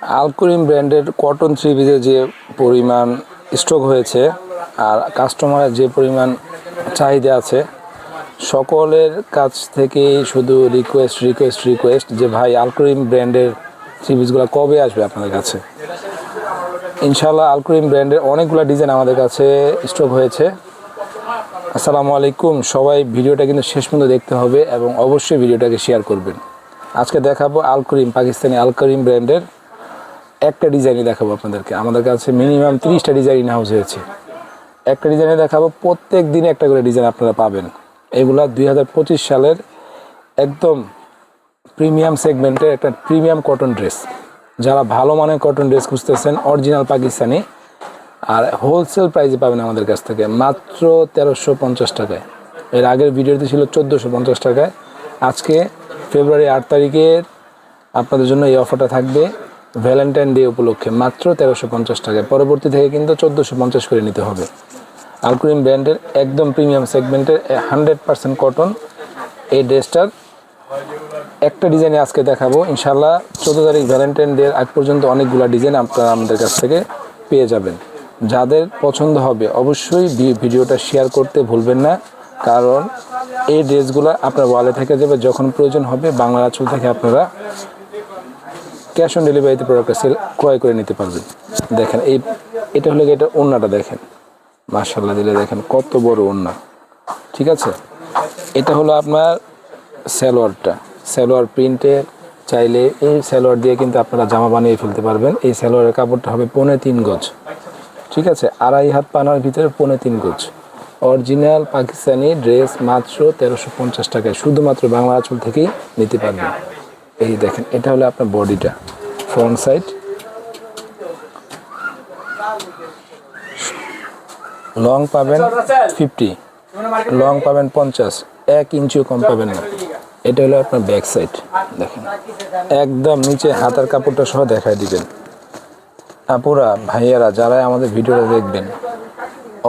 আলকুরিম ব্র্যান্ডের cotton three পিসের যে পরিমাণ স্টক হয়েছে আর কাস্টমারের যে পরিমাণ চাহিদা আছে, সকলের কাছ থেকেই শুধু রিকোয়েস্ট যে ভাই আলকুরিম ব্র্যান্ডের থ্রি পিসগুলো কবে আসবে আপনাদের কাছে। ইনশাল্লাহ আলকুরিম ব্র্যান্ডের অনেকগুলো ডিজাইন আমাদের কাছে স্টক হয়েছে। আসসালামু আলাইকুম, সবাই ভিডিওটা কিন্তু শেষ পর্যন্ত দেখতে হবে এবং অবশ্যই ভিডিওটাকে শেয়ার করবেন। আজকে দেখাবো আলকুরিম, পাকিস্তানি আলকুরিম ব্র্যান্ডের একটা ডিজাইনই দেখাবো আপনাদেরকে। আমাদের কাছে মিনিমাম 30টা ডিজাইন ইন হাউস হয়েছে। একটা ডিজাইনে দেখাবো, প্রত্যেক দিনে একটা করে ডিজাইন আপনারা পাবেন। এগুলা 2025 সালের একদম প্রিমিয়াম সেগমেন্টের একটা প্রিমিয়াম কটন ড্রেস। যারা ভালো মানের কটন ড্রেস খুঁজতেছেন অরিজিনাল পাকিস্তানি, আর হোলসেল প্রাইসে পাবেন আমাদের কাছ থেকে মাত্র 1350 টাকায়। এর আগের ভিডিওতে ছিল 1450 টাকায়। আজকে ফেব্রুয়ারি 8 তারিখের আপনাদের জন্য এই অফারটা থাকবে ভ্যালেন্টাইন ডে উপলক্ষে মাত্র 1350 টাকায়। পরবর্তী থেকে কিন্তু 1450 করে নিতে হবে। আলকুরিম ব্র্যান্ডের একদম প্রিমিয়াম সেগমেন্টের 100% কটন এই ড্রেসটার একটা ডিজাইনে আজকে দেখাবো। ইনশাল্লাহ 14 তারিখ ভ্যালেন্টাইন ডে আগ পর্যন্ত অনেকগুলো ডিজাইন আপনারা আমাদের কাছ থেকে পেয়ে যাবেন। যাদের পছন্দ হবে অবশ্যই ভিডিওটা শেয়ার করতে ভুলবেন না, কারণ এই ড্রেসগুলো আপনার ওয়ালে থেকে যাবে। যখন প্রয়োজন হবে বাংলা আঁচল থেকে আপনারা ক্যাশ অন ডেলিভারিতে প্রোডাক্টটা ক্রয় করে নিতে পারবেন। দেখেন এটা হলো এটা ওড়নাটা দেখেন, মাশাআল্লাহ দিলে দেখেন কত বড় ওড়না। ঠিক আছে, এটা হলো আপনার সালোয়ার প্রিন্টের। চাইলে এই সালোয়ার দিয়ে কিন্তু আপনারা জামা বানিয়ে ফেলতে পারবেন। এই সালোয়ারের কাপড়টা হবে 3.5 গজ। ঠিক আছে, 2.5 হাত পানার ভিতরে 3.5 গজ অরিজিনাল পাকিস্তানি ড্রেস মাত্র 1350 টাকায় শুধুমাত্র বাংলা আঁচল থেকেই নিতে পারবেন। এই দেখেন, এটা হলো আপনার বডিটা, ফ্রন্ট সাইড। লং পাবেন 50, লং পাবেন 50, 1 ইঞ্চিও কম পাবেন না। এটা হলো আপনার ব্যাক সাইড। দেখেন একদম নিচে হাতার কাপড়টা সহ দেখায় দিবেন। আপুরা ভাইয়ারা যারা আমাদের ভিডিওটা দেখবেন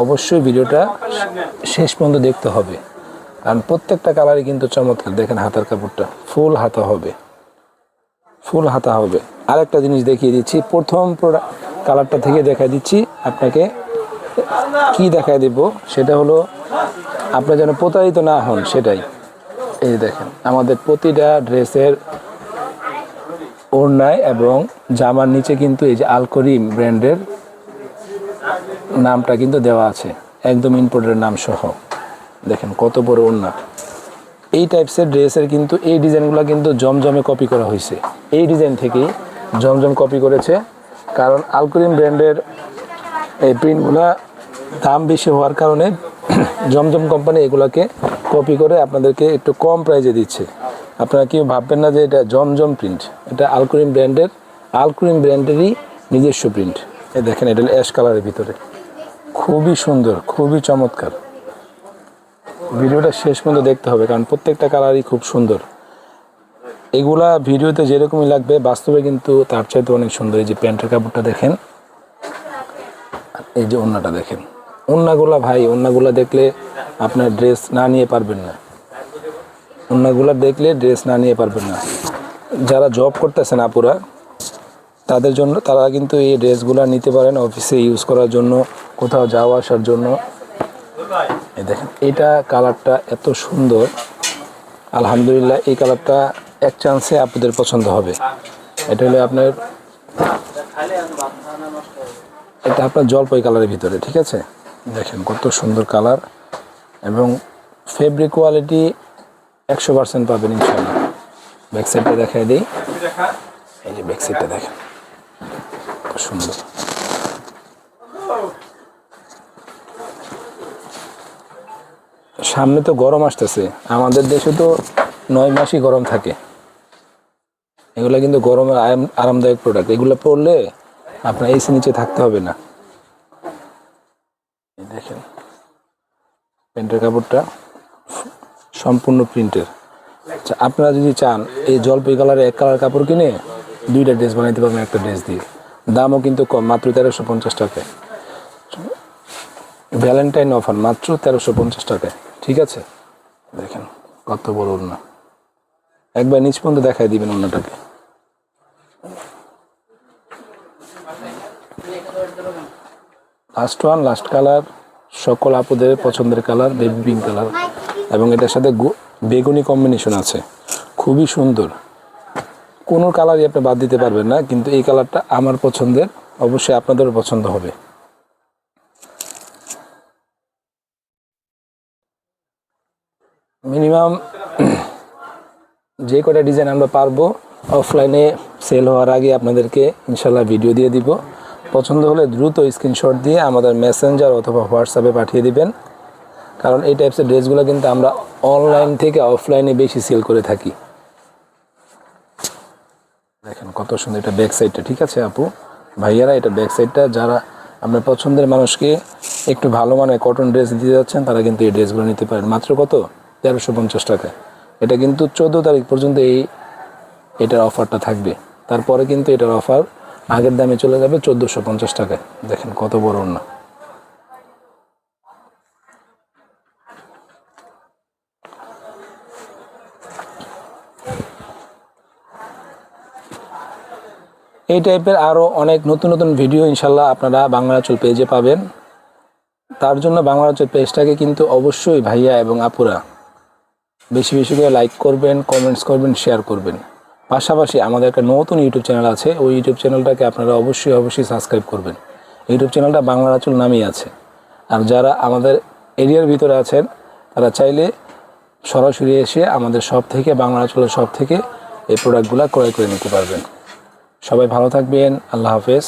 অবশ্যই ভিডিওটা শেষ পর্যন্ত দেখতে হবে, কারণ প্রত্যেকটা কালারই কিন্তু চমৎকার। দেখেন হাতার কাপড়টা ফুল হাতা হবে। আরেকটা জিনিস দেখিয়ে দিচ্ছি, প্রথম কালারটা থেকে দেখাই দিচ্ছি আপনাকে। কি দেখায় দেব সেটা হলো আপনারা যেন প্রতারিত না হন, সেটাই। এই দেখেন আমাদের প্রতিটা ড্রেসের ওড়নায় এবং জামার নিচে কিন্তু এই যে আলকুরিম ব্র্যান্ডের নামটা কিন্তু দেওয়া আছে, একদম ইম্পোর্টের নাম সহ। দেখেন কত বড় ওড়না। এই টাইপসের ড্রেসের কিন্তু এই ডিজাইনগুলো কিন্তু জমজমে কপি করা হয়েছে। এই ডিজাইন থেকেই জমজম কপি করেছে, কারণ আলকুরিম ব্র্যান্ডের এই প্রিন্টগুলা দাম বেশি হওয়ার কারণে জমজম কোম্পানি এগুলাকে কপি করে আপনাদেরকে একটু কম প্রাইসে দিচ্ছে। আপনারা কেউ ভাববেন না যে এটা জমজম প্রিন্ট, এটা আলকুরিম ব্র্যান্ডেরই নিজস্ব প্রিন্ট। এই দেখেন এটা অ্যাশ কালারের ভিতরে, খুবই সুন্দর, খুবই চমৎকার। ভিডিওটা শেষ পর্যন্ত দেখতে হবে, কারণ প্রত্যেকটা কালারই খুব সুন্দর। এগুলা ভিডিওতে যেরকমই লাগবে বাস্তবে কিন্তু তার চাইতে অনেক সুন্দর। এই যে প্যান্টের কাপড়টা দেখেন, এই যে ওড়নাটা দেখেন। ওড়নাগুলা দেখলে আপনার ড্রেস না নিয়ে পারবেন না। যারা জব করতেছেন আপুরা, তাদের জন্য তারা কিন্তু এই ড্রেসগুলো নিতে পারেন অফিসে ইউজ করার জন্য, কোথাও যাওয়া আসার জন্য। এই দেখেন এটা কালারটা এত সুন্দর, আলহামদুলিল্লাহ। এই কালারটা এক চান্সে আপনাদের পছন্দ হবে। এটা হলো আপনার জলপাই কালারের ভিতরে। ঠিক আছে, দেখেন কত সুন্দর কালার এবং ফেব্রিক কোয়ালিটি 100% পাবেন ইনশাআল্লাহ। ব্যাক সাইডটা দেখাই দিই, এই যে ব্যাক সাইডটা দেখেন কত সুন্দর। সামনে তো গরম আসতেছে, আমাদের দেশে তো 9 মাসই গরম থাকে। এগুলো কিন্তু গরমের আরামদায়ক প্রোডাক্ট। এগুলো পরলে আপনার এসি নিচে থাকতে হবে না। দেখেন প্যান্টের কাপড়টা সম্পূর্ণ প্রিন্টের। আচ্ছা, আপনারা যদি চান এই জলপাই কালারের এক কালার কাপড় কিনে 2টা ড্রেস বানাইতে পারবেন একটা ড্রেস দিয়ে। দামও কিন্তু কম, মাত্র 1350 টাকায়। ভ্যালেন্টাইন অফার মাত্র 1350 টাকায়। ঠিক আছে, দেখেন কত বড় ওড়না। একবার নিচ পর্যন্ত দেখাই দিবেন ওড়নাটাকে। লাস্ট কালার, সকল আপুদের পছন্দের কালার বেবি পিঙ্ক কালার, এবং এটার সাথে বেগুনি কম্বিনেশন আছে, খুবই সুন্দর। কোনো কালারই আপনি বাদ দিতে পারবেন না, কিন্তু এই কালারটা আমার পছন্দের, অবশ্যই আপনাদেরও পছন্দ হবে। মিনিমাম যে কটা ডিজাইন আমরা পারবো অফলাইনে সেল হওয়ার আগে আপনাদেরকে ইনশাল্লাহ ভিডিও দিয়ে দিব। পছন্দ হলে দ্রুত স্ক্রিনশট দিয়ে আমাদের মেসেঞ্জার অথবা হোয়াটসঅ্যাপে পাঠিয়ে দিবেন, কারণ এই টাইপসের ড্রেসগুলো কিন্তু আমরা অনলাইন থেকে অফলাইনে বেশি সেল করে থাকি। দেখেন কত সুন্দর এটা ব্যাক সাইডটা, ঠিক আছে আপু ভাইয়ারা, এটা ব্যাক সাইডটা। যারা আপনার পছন্দের মানুষকে একটু ভালো মানের কটন ড্রেস দিতে যাচ্ছেন তারা কিন্তু এই ড্রেসগুলো নিতে পারেন মাত্র কত 1350 টাকায়। এটা কিন্তু 14 তারিখ পর্যন্ত এটার অফারটা থাকবে, তারপরে কিন্তু এটার অফার আগের দামে চলে যাবে 1450 টাকায়। দেখেন কত বড় ওড়না। এই টাইপের আরও অনেক নতুন নতুন ভিডিও ইনশাল্লাহ আপনারা বাংলা আঁচল পেজে পাবেন। তার জন্য বাংলা আঁচল পেজটাকে কিন্তু অবশ্যই ভাইয়া এবং আপুরা বেশি বেশি করে লাইক করবেন, কমেন্টস করবেন, শেয়ার করবেন। পাশাপাশি আমাদের একটা নতুন ইউটিউব চ্যানেল আছে, ওই ইউটিউব চ্যানেলটাকে আপনারা অবশ্যই সাবস্ক্রাইব করবেন। ইউটিউব চ্যানেলটা বাংলা আঁচল নামেই আছে। আর যারা আমাদের এরিয়ার ভিতরে আছেন তারা চাইলে সরাসরি এসে আমাদের শপ থেকে, বাংলা আঁচলের শপ থেকে এই প্রোডাক্টগুলো ক্রয় করে নিতে পারবেন। সবাই ভালো থাকবেন, আল্লাহ হাফেজ।